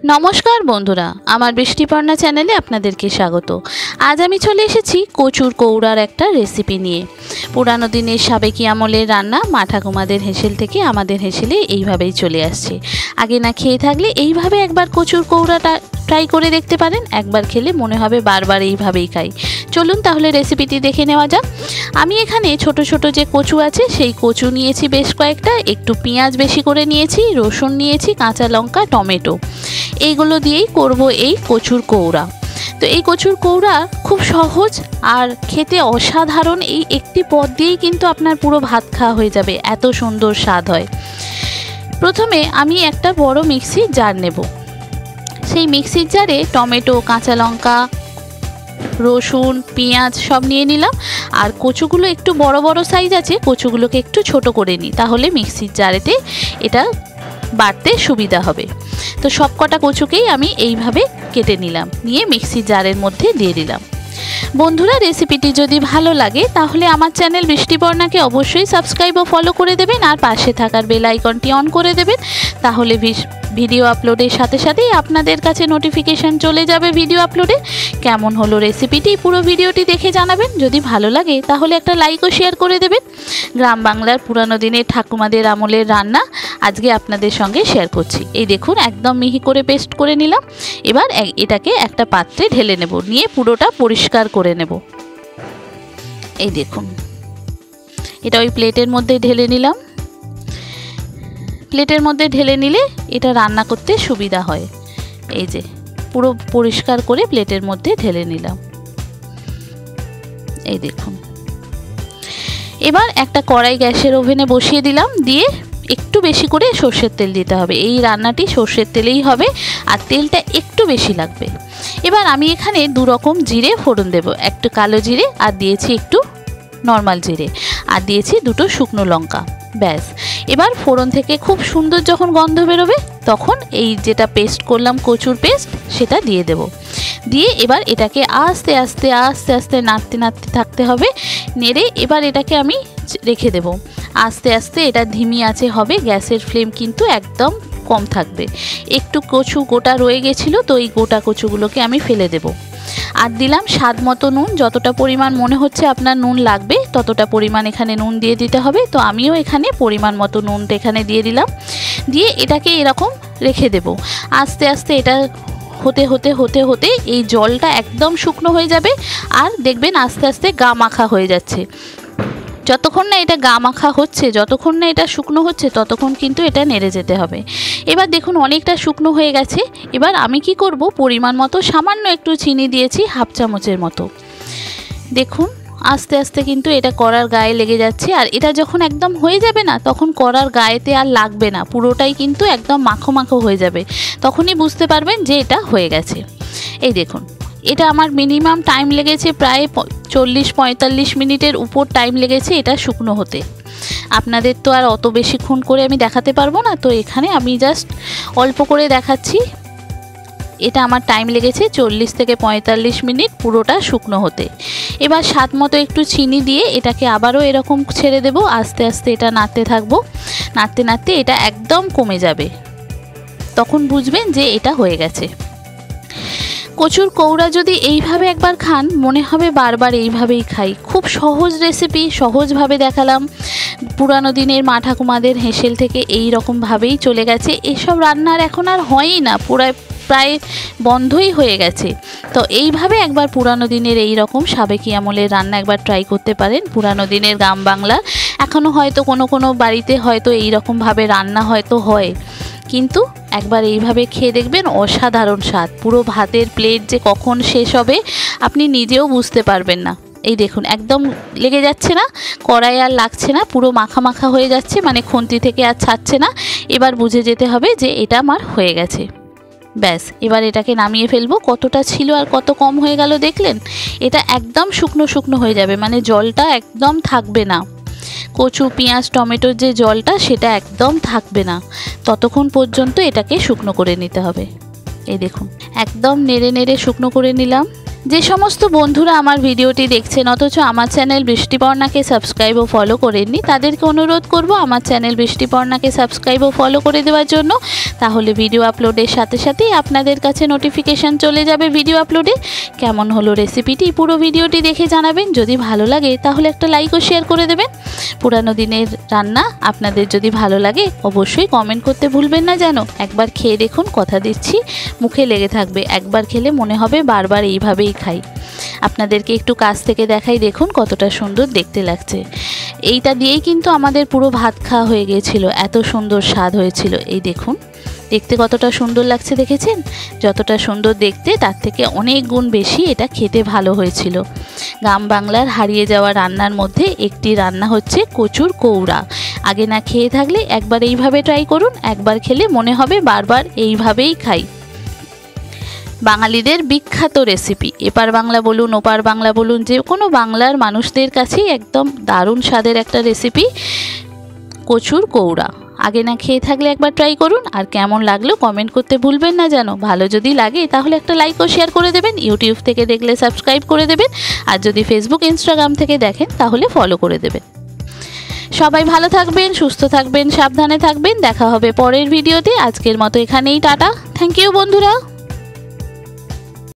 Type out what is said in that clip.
नमस्कार बंधुरा आमार बृष्टिपर्णा चैनेले आपनादेरके स्वागत। आज आमी चले एसेछि कचुर कौड़ार एकटा रेसिपि निये। पुरानो दिनेर साबेकी आमलेर रान्ना मा ठाकुमादेर हेसेल थेके आमादेर हेसेले एइभाবেই चले आसছে। आगे ना खेये थाकले एइभाবে एकबार कचुर कौड़ाटा ट्राई करे देखते पारेन। एकबार खेले मने होबे बारबार एइभाবেই खाई। चलुन ताहले रेसिपिटी देखे नेওয়া যাক। আমি এখানে ছোট ছোট যে কচু আছে সেই কচু নিয়েছি বেশ কয়েকটা, একটু পেঁয়াজ বেশি করে নিয়েছি, রসুন নিয়েছি, কাঁচা লঙ্কা, টমেটো, এইগুলো দিয়েই করব এই কচুর কৌড়া। তো এই কচুর কৌড়া খুব সহজ আর খেতে অসাধারণ। এই একটি পদ দিয়েই কিন্তু আপনার পুরো ভাত খাওয়া হয়ে যাবে, এত সুন্দর স্বাদ হয়। প্রথমে আমি একটা বড় মিক্সির জার নেব। সেই মিক্সির জারে টমেটো, কাঁচা লঙ্কা, রসুন, পেঁয়াজ সব নিয়ে নিলাম। আর কচুগুলো একটু বড় বড় সাইজ আছে, কচুগুলোকে একটু ছোট করে নিই, তাহলে মিক্সির জারেতে এটা বাটতে সুবিধা হবে। তো সব কটা কচুকেই আমি এইভাবে কেটে নিলাম, নিয়ে মিক্সির জারের মধ্যে দিয়ে দিলাম। বন্ধুরা, রেসিপিটি যদি ভালো লাগে তাহলে আমার চ্যানেল বৃষ্টিপর্ণাকে অবশ্যই সাবস্ক্রাইব ও ফলো করে দেবেন, আর পাশে থাকার বেল আইকনটি অন করে দেবেন। তাহলে ভিডিও আপলোডের সাথে সাথেই আপনাদের কাছে নোটিফিকেশন চলে যাবে ভিডিও আপলোডে। কেমন হলো রেসিপিটি পুরো ভিডিওটি দেখে জানাবেন। যদি ভালো লাগে তাহলে একটা লাইক ও শেয়ার করে দেবেন। গ্রাম বাংলার পুরানো দিনের ঠাকুমাদের আমলের রান্না আজকে আপনাদের সঙ্গে শেয়ার করছি। এই দেখুন, একদম মিহি করে পেস্ট করে নিলাম। এবার এটাকে একটা পাত্রে ঢেলে নেব, নিয়ে পুরোটা পরিষ্কার করে নেব। এই দেখুন, এটা ওই প্লেটের মধ্যে ঢেলে নিলাম। প্লেটের মধ্যে ঢেলে নিলে এটা রান্না করতে সুবিধা হয়। এই যে পুরো পরিষ্কার করে প্লেটের মধ্যে ঢেলে নিলাম। এই দেখুন, এবার একটা কড়াই গ্যাসের ওভেনে বসিয়ে দিলাম, দিয়ে একটু বেশি করে সর্ষের তেল দিতে হবে। এই রান্নাটি সর্ষের তেলেই হবে, আর তেলটা একটু বেশি লাগবে। এবার আমি এখানে দু রকম জিরে ফোড়ন দেব, একটু কালো জিরে আর দিয়েছি একটু নর্মাল জিরে, আর দিয়েছি দুটো শুকনো লঙ্কা। ব্যাস, এবার ফোড়ন থেকে খুব সুন্দর যখন গন্ধ বেরোবে তখন এই যেটা পেস্ট করলাম কচুর পেস্ট সেটা দিয়ে দেব। দিয়ে এবার এটাকে আস্তে আস্তে আস্তে আস্তে নাড়তে নাড়তে থাকতে হবে। নেড়ে এবার এটাকে আমি রেখে দেব। আস্তে আস্তে এটা ধিমি আঁচে হবে, গ্যাসের ফ্লেম কিন্তু একদম কম থাকবে। একটু কচু গোটা রয়ে গেছিলো, তো এই গোটা কচুগুলোকে আমি ফেলে দেব। আর দিলাম স্বাদ মতো নুন। যতটা পরিমাণ মনে হচ্ছে আপনার নুন লাগবে ততটা পরিমাণ এখানে নুন দিয়ে দিতে হবে। তো আমিও এখানে পরিমাণ মতো নুনটা এখানে দিয়ে দিলাম। দিয়ে এটাকে এরকম রেখে দেব। আস্তে আস্তে এটা হতে হতে হতে হতে এই জলটা একদম শুকনো হয়ে যাবে, আর দেখবেন আস্তে আস্তে গা মাখা হয়ে যাচ্ছে। যতক্ষণ না এটা গা মাখা হচ্ছে, যতক্ষণ না এটা শুকনো হচ্ছে, ততক্ষণ কিন্তু এটা নেড়ে যেতে হবে। এবার দেখুন অনেকটা শুকনো হয়ে গেছে। এবার আমি কি করব, পরিমাণ মতো সামান্য একটু চিনি দিয়েছি, হাফ চামচের মতো। দেখুন আস্তে আস্তে কিন্তু এটা কড়ার গায়ে লেগে যাচ্ছে, আর এটা যখন একদম হয়ে যাবে না তখন কড়ার গায়েতে আর লাগবে না, পুরোটাই কিন্তু একদম মাখো মাখো হয়ে যাবে। তখনই বুঝতে পারবেন যে এটা হয়ে গেছে। এই দেখুন, এটা আমার মিনিমাম টাইম লেগেছে প্রায় 40-45 মিনিটের উপর টাইম লেগেছে এটা শুকনো হতে। আপনাদের তো আর অত বেশিক্ষণ করে আমি দেখাতে পারবো না, তো এখানে আমি জাস্ট অল্প করে দেখাচ্ছি। এটা আমার টাইম লেগেছে 40 থেকে 45 মিনিট পুরোটা শুকনো হতে। এবার স্বাদ মতো একটু চিনি দিয়ে এটাকে আবারও এরকম ছেড়ে দেব। আস্তে আস্তে এটা নাড়তে থাকবো। নাড়তে নাড়তে এটা একদম কমে যাবে, তখন বুঝবেন যে এটা হয়ে গেছে। কচুর কৌড়া যদি এইভাবে একবার খান মনে হবে বারবার এইভাবেই খাই। খুব সহজ রেসিপি, সহজভাবে দেখালাম। পুরানো দিনের মা ঠাকুমাদের হেসেল থেকে এই রকমভাবেই চলে গেছে। এসব রান্নার এখন আর হয়ই না, প্রায় বন্ধই হয়ে গেছে। তো এইভাবে একবার পুরানো দিনের এই রকম সাবেকি আমলের রান্না একবার ট্রাই করতে পারেন। পুরানো দিনের গ্রাম বাংলা এখনও হয়তো কোনো কোনো বাড়িতে হয়তো এই রকমভাবে রান্না হয়তো হয়, কিন্তু একবার এইভাবে খেয়ে দেখবেন, অসাধারণ স্বাদ। পুরো ভাতের প্লেট যে কখন শেষ হবে আপনি নিজেও বুঝতে পারবেন না। এই দেখুন একদম লেগে যাচ্ছে না, কড়াই আর লাগছে না, পুরো মাখা মাখা হয়ে যাচ্ছে, মানে খুন্তি থেকে আর ছাড়ছে না। এবার বুঝে যেতে হবে যে এটা আমার হয়ে গেছে। ব্যাস, এবার এটাকে নামিয়ে ফেলবো। কতটা ছিল আর কত কম হয়ে গেল দেখলেন। এটা একদম শুকনো শুকনো হয়ে যাবে, মানে জলটা একদম থাকবে না। কচু, পেঁয়াজ, টমেটোর যে জলটা সেটা একদম থাকবে না, ততক্ষণ পর্যন্ত এটাকে শুকনো করে নিতে হবে। এই দেখুন একদম নেড়ে নেড়ে শুকনো করে নিলাম। যে সমস্ত বন্ধুরা আমার ভিডিওটি দেখছেন অথচ আমার চ্যানেল বৃষ্টিপর্ণাকে সাবস্ক্রাইব ও ফলো করেননি, তাদেরকে অনুরোধ করব আমার চ্যানেল বৃষ্টিপর্ণাকে সাবস্ক্রাইব ও ফলো করে দেওয়ার জন্য। তাহলে ভিডিও আপলোডের সাথে সাথেই আপনাদের কাছে নোটিফিকেশান চলে যাবে ভিডিও আপলোডে। কেমন হলো রেসিপিটি পুরো ভিডিওটি দেখে জানাবেন। যদি ভালো লাগে তাহলে একটা লাইক ও শেয়ার করে দেবেন। পুরানো দিনের রান্না আপনাদের যদি ভালো লাগে অবশ্যই কমেন্ট করতে ভুলবেন না যেন। একবার খেয়ে দেখুন, কথা দিচ্ছি মুখে লেগে থাকবে। একবার খেলে মনে হবে বারবার এইভাবেই খাই। আপনাদেরকে একটু কাছ থেকে দেখাই, দেখুন কতটা সুন্দর দেখতে লাগছে। এইটা দিয়েই কিন্তু আমাদের পুরো ভাত খাওয়া হয়ে গিয়েছিল, এত সুন্দর স্বাদ হয়েছিল। এই দেখুন দেখতে কতটা সুন্দর লাগছে, দেখেছেন? যতটা সুন্দর দেখতে তার থেকে অনেক গুণ বেশি এটা খেতে ভালো হয়েছিল। গ্রাম বাংলার হারিয়ে যাওয়া রান্নার মধ্যে একটি রান্না হচ্ছে কচুর কৌড়া। আগে না খেয়ে থাকলে একবার এইভাবে ট্রাই করুন, একবার খেলে মনে হবে বারবার এইভাবেই খাই। বাঙালিদের বিখ্যাত রেসিপি, এপার বাংলা বলুন ওপার বাংলা বলুন, যে কোনো বাংলার মানুষদের কাছেই একদম দারুণ স্বাদের একটা রেসিপি কচুর কৌড়া। আগে না খেয়ে থাকলে একবার ট্রাই করুন, আর কেমন লাগলো কমেন্ট করতে ভুলবেন না যেন। ভালো যদি লাগে তাহলে একটা লাইক ও শেয়ার করে দেবেন। ইউটিউব থেকে দেখলে সাবস্ক্রাইব করে দেবেন, আর যদি ফেসবুক ইনস্টাগ্রাম থেকে দেখেন তাহলে ফলো করে দেবেন। সবাই ভালো থাকবেন, সুস্থ থাকবেন, সাবধানে থাকবেন। দেখা হবে পরের ভিডিওতে। আজকের মতো এখানেই টাটা। থ্যাংক ইউ বন্ধুরা।